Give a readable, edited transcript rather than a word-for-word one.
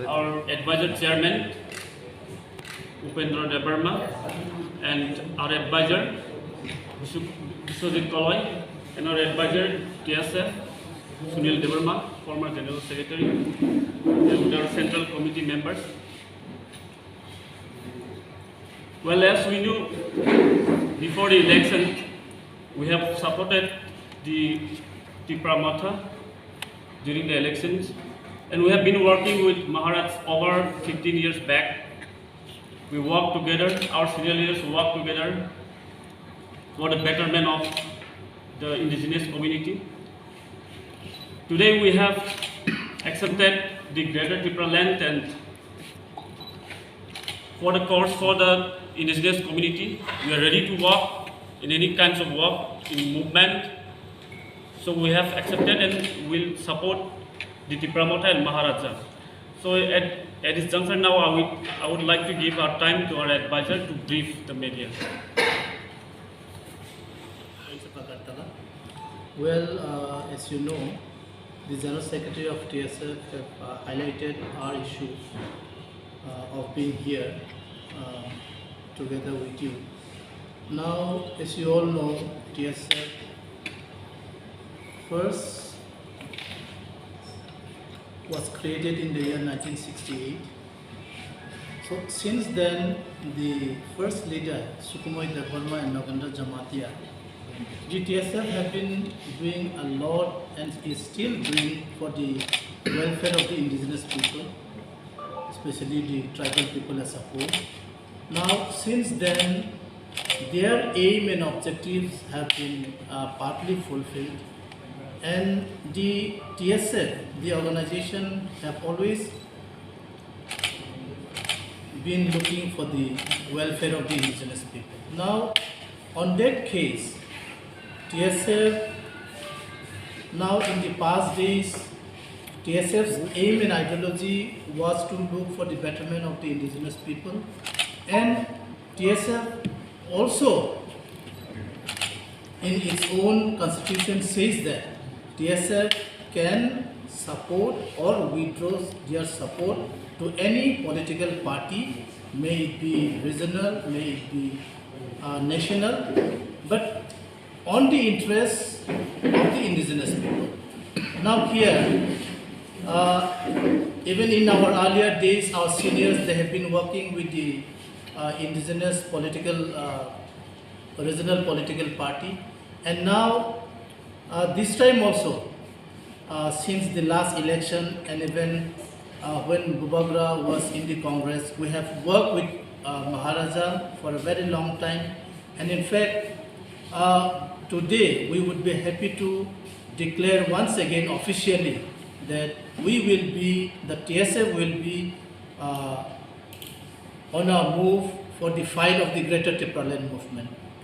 our advisor chairman, Debbarma, and our advisor, Biswajit Kaloi, and our advisor, TSF, Sunil Debbarma, former General Secretary, and our Central Committee members. Well, as we knew before the election, we have supported the Tipra Mothao during the elections, and we have been working with Maharaj over 15 years back. We work together, our senior leaders work together for the betterment of the indigenous community. Today we have accepted the greater Tipraland and for the course for the indigenous community. We are ready to work in any kinds of work, in movement. So we have accepted and will support the Tipra Mothao and Maharaja. So at this juncture now, I would like to give our time to our advisor to brief the media. Well, as you know, the General Secretary of TSF have highlighted our issue of being here together with you. Now, as you all know, TSF first was created in the year 1968. So since then, the first leader, Sukhumoi Debbarma and Nagandra Jamatia, the TSF have been doing a lot and is still doing for the welfare of the indigenous people, especially the tribal people as a whole. Now, since then, their aim and objectives have been partly fulfilled, and the TSF, the organization, have always been looking for the welfare of the indigenous people. Now, on that case, TSF, now in the past days, TSF's aim and ideology was to look for the betterment of the indigenous people, and TSF also in its own constitution says that TSF can support or withdraw their support to any political party, may it be regional, may it be national, but on the interests of the indigenous people. Now here, even in our earlier days, our seniors, they have been working with the indigenous political, regional political party, and now this time also, since the last election and even when Bubagra was in the Congress, we have worked with Maharaja for a very long time, and in fact, today we would be happy to declare once again officially that we will be, the TSF will be on our move for the fight of the greater Tipraland movement.